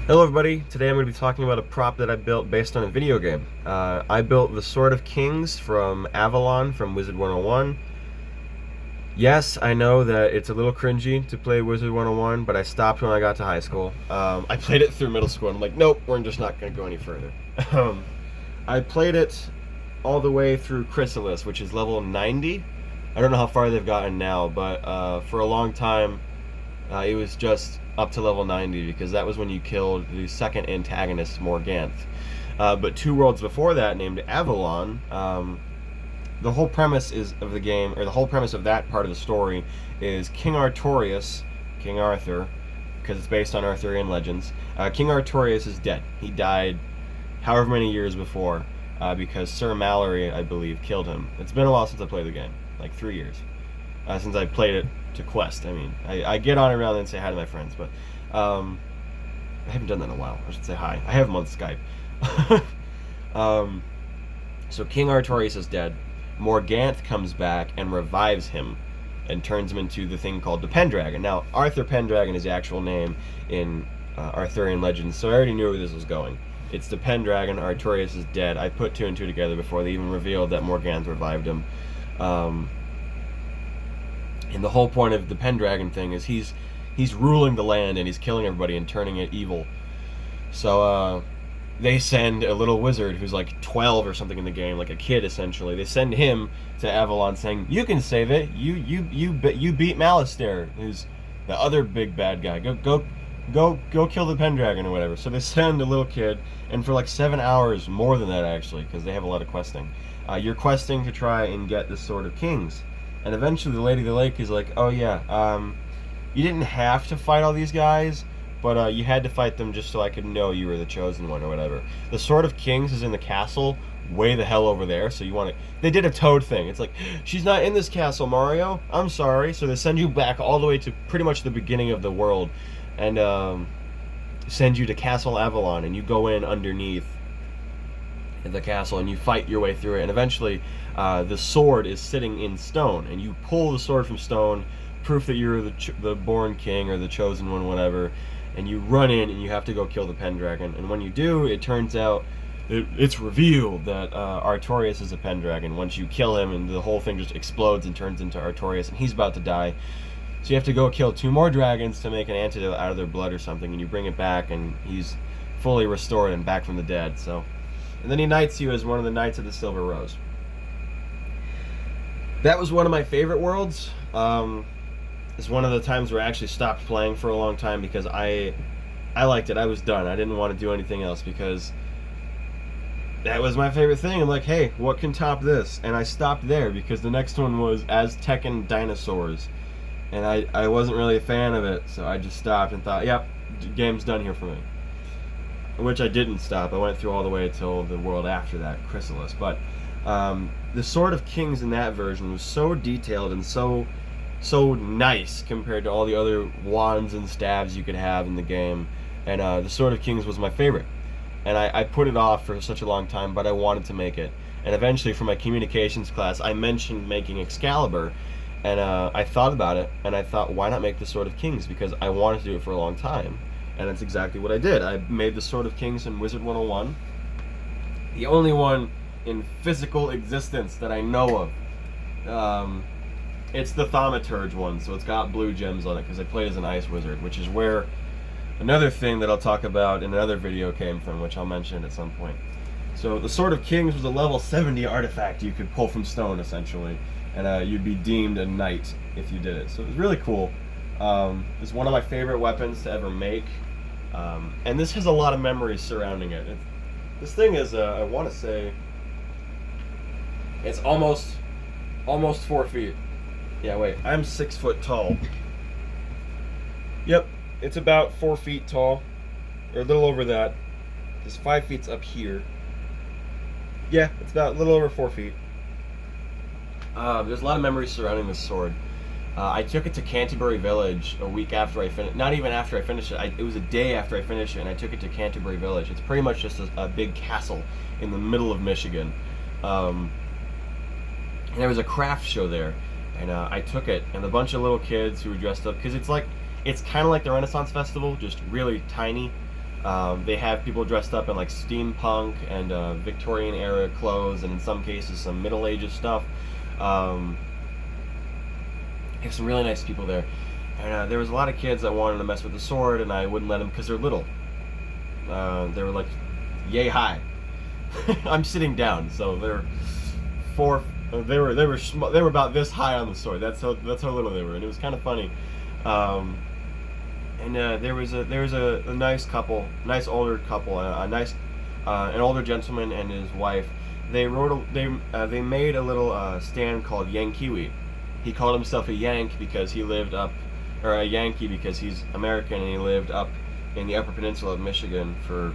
Hello everybody, today I'm going to be talking about a prop that I built based on a video game. I built the Sword of Kings from Avalon from Wizard 101. Yes, I know that it's a little cringy to play Wizard 101, but I stopped when I got to high school. I played it through middle school and I'm like, nope, we're just not going to go any further. I played it all the way through KingsIsle, which is level 90. I don't know how far they've gotten now, but for a long time it was just up to level 90 because that was when you killed the second antagonist, Morganth. But two worlds before that, named Avalon, the whole premise of the game, or the whole premise of that part of the story, is King Artorias, King Arthur, because it's based on Arthurian legends. King Artorias is dead. He died however many years before because Sir Mallory, I believe, killed him. It's been a while since I played the game, like 3 years. Since I played it to Quest. I mean, I get on around and say hi to my friends, but I haven't done that in a while. I should say hi. I have him on Skype. So King Artorias is dead. Morganth comes back and revives him and turns him into the thing called the Pendragon. Now, Arthur Pendragon is the actual name in Arthurian legends, so I already knew where this was going. It's the Pendragon. Artorias is dead. I put two and two together before they even revealed that Morganth revived him. And the whole point of the Pendragon thing is he's ruling the land and he's killing everybody and turning it evil. So they send a little wizard who's like 12 or something in the game, like a kid essentially. They send him to Avalon saying, "You can save it. You beat Malistaire, who's the other big bad guy. Go kill the Pendragon or whatever." So they send a little kid, and for like 7 hours, more than that actually, because they have a lot of questing. You're questing to try and get the Sword of Kings. And eventually the Lady of the Lake is like, "Oh yeah, you didn't have to fight all these guys, but you had to fight them just so I could know you were the chosen one or whatever." The Sword of Kings is in the castle way the hell over there, so you want to... They did a Toad thing. It's like, "She's not in this castle, Mario. I'm sorry." So they send you back all the way to pretty much the beginning of the world and send you to Castle Avalon, and you go in underneath the castle and you fight your way through it, and eventually the sword is sitting in stone and you pull the sword from stone, proof that you're the born king or the chosen one, whatever, and you run in and you have to go kill the Pendragon. And when you do, it turns out it's revealed that Artorias is a Pendragon once you kill him, and the whole thing just explodes and turns into Artorias, and he's about to die. So you have to go kill two more dragons to make an antidote out of their blood or something, and you bring it back and he's fully restored and back from the dead. And then he knights you as one of the Knights of the Silver Rose. That was one of my favorite worlds. It's one of the times where I actually stopped playing for a long time because I liked it. I was done. I didn't want to do anything else because that was my favorite thing. I'm like, hey, what can top this? And I stopped there because the next one was Aztecan dinosaurs. And I wasn't really a fan of it, so I just stopped and thought, yep, the game's done here for me. Which I didn't stop. I went through all the way till the world after that, Chrysalis. But the Sword of Kings in that version was so detailed and so nice compared to all the other wands and staves you could have in the game. And the Sword of Kings was my favorite. And I put it off for such a long time, but I wanted to make it. And eventually, for my communications class, I mentioned making Excalibur. And I thought about it, and I thought, why not make the Sword of Kings? Because I wanted to do it for a long time. And that's exactly what I did. I made the Sword of Kings in Wizard 101. The only one in physical existence that I know of. It's the Thaumaturge one, so it's got blue gems on it because I played as an ice wizard, which is where another thing that I'll talk about in another video came from, which I'll mention at some point. So the Sword of Kings was a level 70 artifact you could pull from stone, essentially. And you'd be deemed a knight if you did it. So it was really cool. It's one of my favorite weapons to ever make. And this has a lot of memories surrounding it. This thing is, I want to say, it's almost 4 feet. Yeah, wait, I'm 6 foot tall. Yep, it's about 4 feet tall, or a little over that. Because 5 feet's up here. Yeah, it's about a little over 4 feet. There's a lot of memories surrounding this sword. I took it to Canterbury Village a week after I finished. Not even after I finished it. It was a day after I finished it, and I took it to Canterbury Village. It's pretty much just a big castle in the middle of Michigan. And there was a craft show there, and I took it, and a bunch of little kids who were dressed up, because it's kind of like the Renaissance Festival, just really tiny. They have people dressed up in like steampunk and Victorian era clothes, and in some cases some Middle Ages stuff. Um, they have some really nice people there, and there was a lot of kids that wanted to mess with the sword, and I wouldn't let them because they're little. They were like yay high. I'm sitting down, so they're four. They were about this high on the sword. That's how little they were, and it was kind of funny. And there was a nice couple, nice older couple, an older gentleman and his wife. They made a little stand called Yankiwi. He called himself a Yank because he lived up, or a Yankee because he's American and he lived up in the Upper Peninsula of Michigan for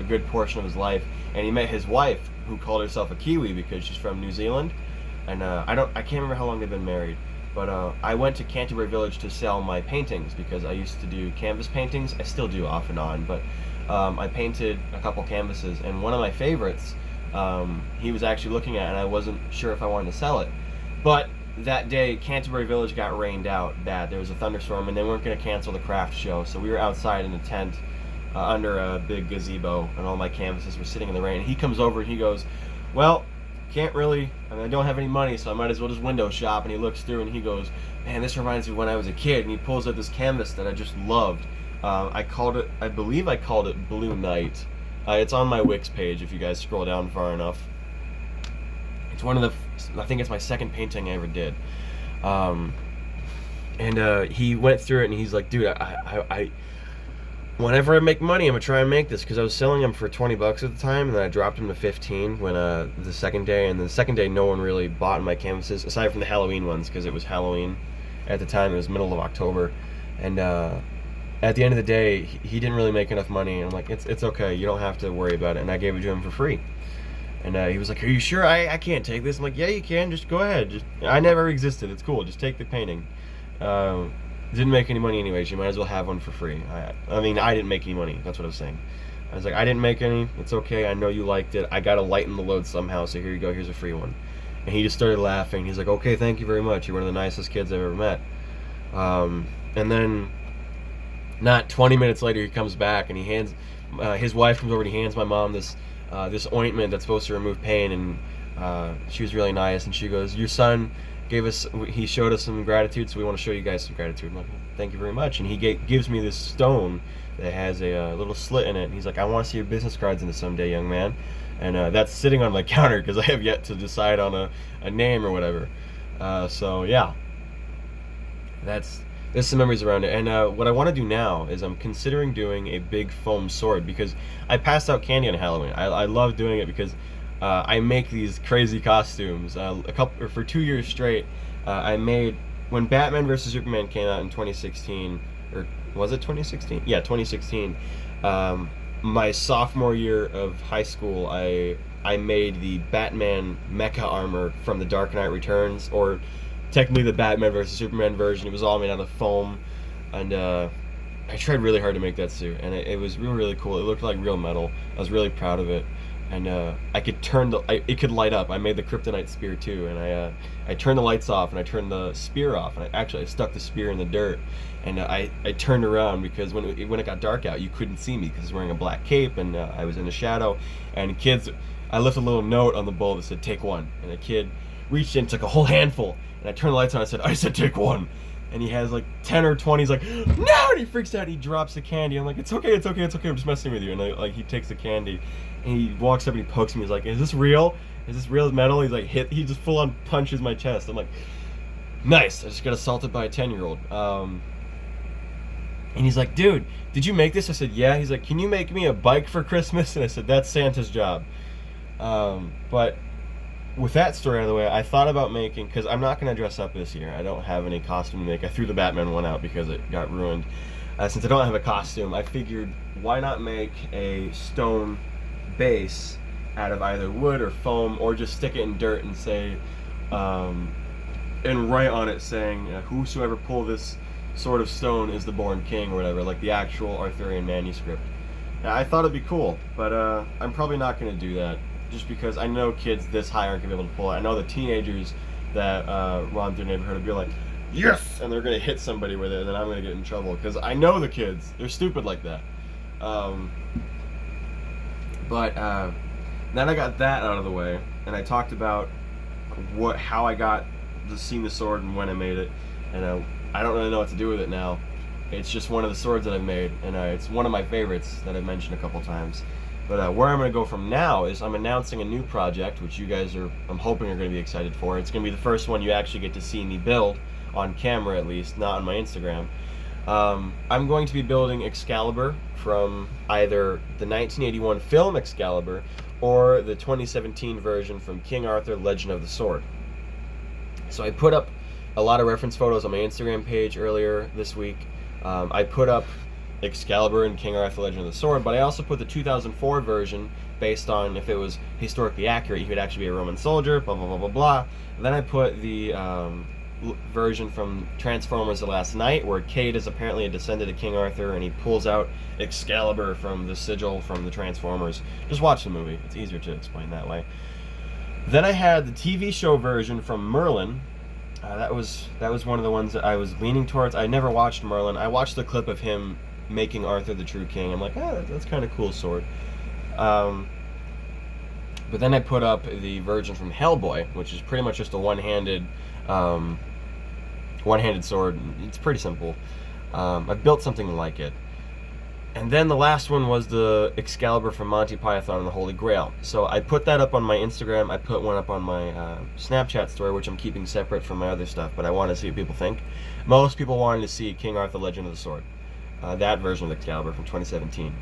a good portion of his life. And he met his wife, who called herself a Kiwi because she's from New Zealand. And I can't remember how long they've been married. But I went to Canterbury Village to sell my paintings because I used to do canvas paintings. I still do off and on, but I painted a couple canvases, and one of my favorites he was actually looking at, and I wasn't sure if I wanted to sell it. But that day, Canterbury Village got rained out bad. There was a thunderstorm, and they weren't going to cancel the craft show, so we were outside in a tent under a big gazebo, and all my canvases were sitting in the rain. And he comes over and he goes, well, can't really, I don't have any money, so I might as well just window shop. And he looks through and he goes, man, this reminds me of when I was a kid. And he pulls out this canvas that I just loved. I believe I called it Blue Night. It's on my Wix page if you guys scroll down far enough. It's I think it's my second painting I ever did. He went through it and he's like, dude, whenever I make money, I'm gonna try and make this, because I was selling them for $20 at the time, and then I dropped them to 15 when the second day. And the second day, no one really bought my canvases aside from the Halloween ones, because it was Halloween at the time. It was middle of October, and at the end of the day, he didn't really make enough money. And I'm like, it's okay, you don't have to worry about it. And I gave it to him for free. And he was like, are you sure I can't take this? I'm like, yeah, you can. Just go ahead. I never existed. It's cool. Just take the painting. Didn't make any money anyways. You might as well have one for free. I mean, I didn't make any money. That's what I was saying. I was like, I didn't make any. It's okay. I know you liked it. I got to lighten the load somehow, so here you go. Here's a free one. And he just started laughing. He's like, okay, thank you very much. You're one of the nicest kids I've ever met. And then not 20 minutes later, he comes back, and he hands his wife comes over and he hands my mom this ointment that's supposed to remove pain. And she was really nice, and she goes, your son he showed us some gratitude, so we want to show you guys some gratitude. I'm like, thank you very much. And he gives me this stone that has a little slit in it, and he's like, I want to see your business cards in it someday, young man. And that's sitting on my counter because I have yet to decide on a name or whatever. So yeah, there's some memories around it. And what I want to do now is I'm considering doing a big foam sword, because I passed out candy on Halloween. I love doing it because I make these crazy costumes. For 2 years straight, I made, when Batman vs Superman came out in 2016, or was it 2016? Yeah, 2016. My sophomore year of high school, I made the Batman mecha armor from The Dark Knight Returns, or technically the Batman vs Superman version. It was all made out of foam, and I tried really hard to make that suit, and it was really, really cool. It looked like real metal. I was really proud of it. And I could it could light up. I made the kryptonite spear too, and I turned the lights off, and I turned the spear off, and I stuck the spear in the dirt, and I turned around because when it got dark out, you couldn't see me because I was wearing a black cape, and I was in the shadow. And I left a little note on the bowl that said "Take one," and a kid reached in, took a whole handful, and I turned the lights on. I said "Take one." And he has like 10 or 20. He's like, no! And he freaks out. He drops the candy. I'm like, it's okay. I'm just messing with you. And he takes the candy, and he walks up and he pokes me. He's like, is this real? Is this real metal? He's like, he just full on punches my chest. I'm like, nice. I just got assaulted by a 10-year-old. And he's like, dude, did you make this? I said, yeah. He's like, can you make me a bike for Christmas? And I said, that's Santa's job. But with that story out of the way, I thought about making, because I'm not going to dress up this year. I don't have any costume to make. I threw the Batman one out because it got ruined. Since I don't have a costume, I figured, why not make a stone base out of either wood or foam, or just stick it in dirt and say, and write on it saying, whosoever pull this sword of stone is the born king, or whatever, like the actual Arthurian manuscript. Now, I thought it'd be cool, but I'm probably not going to do that. Just because I know kids this high aren't going to be able to pull it. I know the teenagers that run through the neighborhood will be like, yes! And they're going to hit somebody with it, and then I'm going to get in trouble. Because I know the kids. They're stupid like that. Um, but then I got that out of the way, and I talked about how I got seeing the sword and when I made it, and I don't really know what to do with it now. It's just one of the swords that I've made, and it's one of my favorites that I've mentioned a couple times. But where I'm going to go from now is I'm announcing a new project, which you guys I'm hoping are going to be excited for. It's going to be the first one you actually get to see me build, on camera at least, not on my Instagram. I'm going to be building Excalibur from either the 1981 film Excalibur or the 2017 version from King Arthur Legend of the Sword. So I put up a lot of reference photos on my Instagram page earlier this week. I put up Excalibur and King Arthur Legend of the Sword, but I also put the 2004 version based on if it was historically accurate, he could actually be a Roman soldier, blah, blah, blah, blah, blah. And then I put the version from Transformers The Last Knight, where Cade is apparently a descendant of King Arthur, and he pulls out Excalibur from the sigil from the Transformers. Just watch the movie. It's easier to explain that way. Then I had the TV show version from Merlin. That was one of the ones that I was leaning towards. I never watched Merlin. I watched the clip of him making Arthur the True King. I'm like, that's kind of cool sword. But then I put up the version from Hellboy, which is pretty much just a one-handed sword. It's pretty simple. I've built something like it. And then the last one was the Excalibur from Monty Python and the Holy Grail. So I put that up on my Instagram. I put one up on my Snapchat story, which I'm keeping separate from my other stuff, but I want to see what people think. Most people wanted to see King Arthur Legend of the Sword. That version of Excalibur from 2017.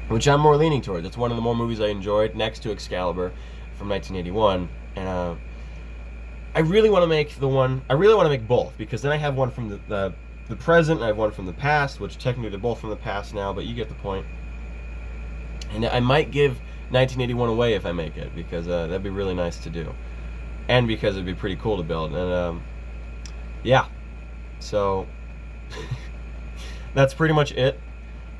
Which I'm more leaning towards. It's one of the more movies I enjoyed, next to Excalibur from 1981. And I really want to make both, because then I have one from the present, and I have one from the past, which technically they're both from the past now, but you get the point. And I might give 1981 away if I make it, because that'd be really nice to do. And because it'd be pretty cool to build. And yeah. So that's pretty much it.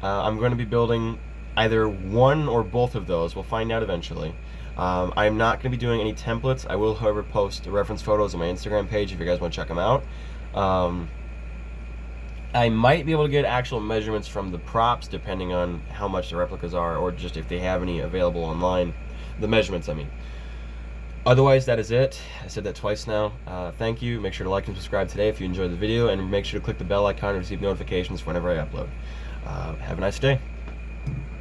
I'm going to be building either one or both of those. We'll find out eventually. I'm not going to be doing any templates. I will, however, post reference photos on my Instagram page if you guys want to check them out. I might be able to get actual measurements from the props, depending on how much the replicas are, or just if they have any available online. The measurements, I mean. Otherwise, that is it. I said that twice now. Thank you. Make sure to like and subscribe today if you enjoyed the video, and make sure to click the bell icon to receive notifications whenever I upload. Have a nice day.